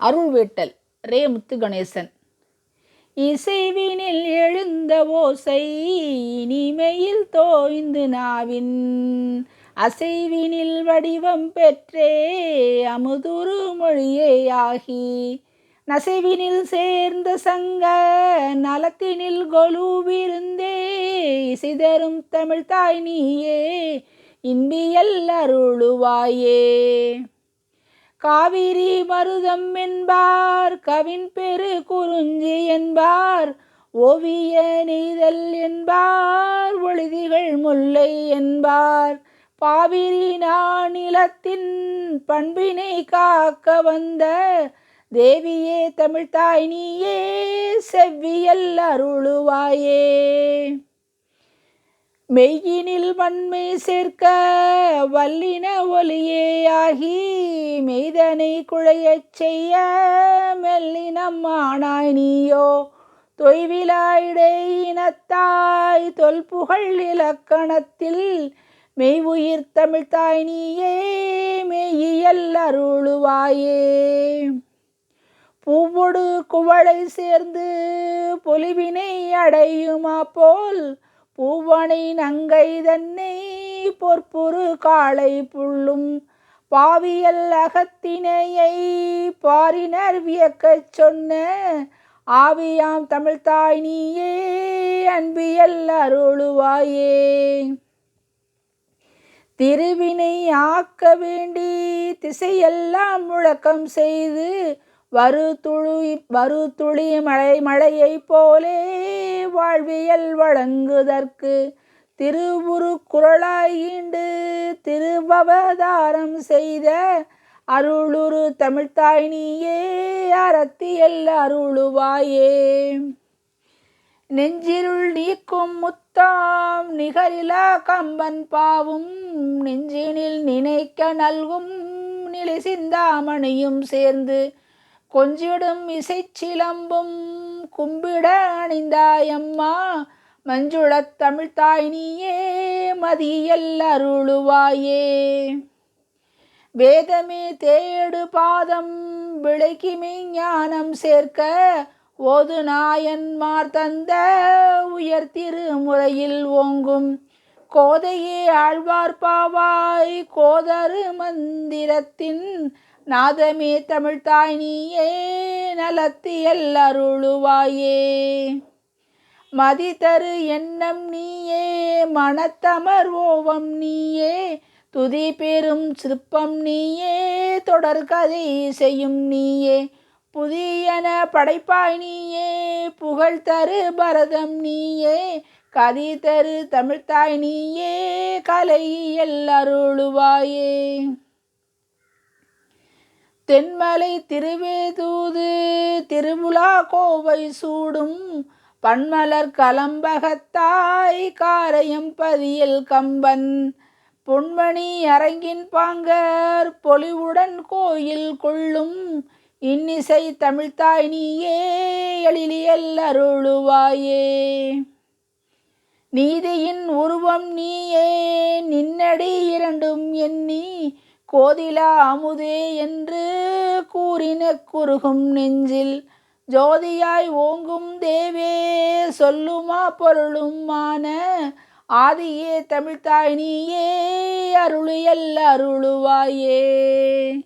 அருள்வேட்டல் ரே. முத்துகணேசன். இசைவினில் எழுந்த ஓசை இனிமையில் தோய்ந்து நாவின் அசைவினில் வடிவம் பெற்றே அமுதுரு மொழியேயாகி நசைவினில் சேர்ந்த சங்க நலத்தினில் கொலுவிருந்தே இசைதரும் தமிழ்த்தாய் நீயே இன்பியல் அருளுவாயே. காவிரி மருதம் என்பார் கவின் பெரு குறிஞ்சி என்பார் ஓவிய நெய்தல் என்பார் ஒளிதிகள் முல்லை என்பார் பாவிரி நானிலத்தின் பண்பினை காக்க வந்த தேவியே தமிழ்த்தாய் நீயே செவ்வியல் அருளுவாயே. மெய்யினில் வன்மை சேர்க்க வல்லின ஒலியேயாகி மெய்தனை குழையச் செய்ய மெல்லினம் ஆனாய் நீயோ தொய்விலாயிடையினத்தாய் தொல்புகழ் இலக்கணத்தில் மெய் உயிர் தமிழ்த்தாய் நீயே மெய்யியல் அருளுவாயே. பூவொடு குவளை சேர்ந்து பொலிவினை அடையுமா போல் பூவனை நங்கை தன்னை பொற்புறு காளை புள்ளும் பாவியல் அகத்தினையை பாரினர் வியக்கச் சொன்ன ஆவியாம் தமிழ்த்தாய் நீயே அன்பியல் அருளுவாயே. திருவினை ஆக்க வேண்டி திசையெல்லாம் முழக்கம் செய்து வருதுளி மழையைப் போலே வாழ்வியல் வழங்குதற்கு திருவுரு குரலாயிண்டு திருவவதாரம் செய்த அருளுரு தமிழ்த்தாய் நீயே அறத்தியல் அருளுவாயே. நெஞ்சிருள் நீக்கும் முத்தாம் நிகரிலா கம்பன் பாவும் நெஞ்சினில் நினைக்க நல்கும் நிலை சிந்தாமணியும் சேர்ந்து கொஞ்சிடும் இசைச்சிலம்பும் கும்பிட அணிந்தாயம்மா மஞ்சுளத் தமிழ்த்தாய் நீயே மதியல் அருளுவாயே. வேதமே தேடு பாதம் விளக்கிமை ஞானம் சேர்க்க ஓது நாயன்மார் தந்த உயர் திருமுறையில் ஓங்கும் கோதையே ஆழ்வார் பாவாய் கோதரு மந்திரத்தின் நாதமே தமிழ்த்தாய் நீயே நலத்தியல் அருளுவாயே. மதிதரு எண்ணம் நீயே மனத்தமர் ஓவம் நீயே துதி பெரும் சிற்பம் நீயே தொடர்கதை செய்யும் நீயே புதியன படைப்பாய் நீயே புகழ் தரு பரதம் நீயே கதி தரு தமிழ்த்தாய் நீயே கலையியல் அருளுவாயே. தென்மலை திருவேதூது திருவுலா கோவை சூடும் பன்மலர் கலம்பகத்தாய் காரையம் பதியல் கம்பன் பொன்மணி அரங்கின் பாங்கர் பொலிவுடன் கோயில் கொள்ளும் இன்னிசை தமிழ்த்தாய் நீயே எழிலியல் அருளுவாயே. நீதியின் உருவம் நீயே நின்னடி இரண்டும் எண்ணி கோதிலா அமுதே என்று கூறின குறுகும் நெஞ்சில் ஜோதியாய் ஓங்கும் தேவே சொல்லுமா பொருளுமான ஆதியே தமிழ்த்தாய் நீயே அருளியல் அருளுவாயே.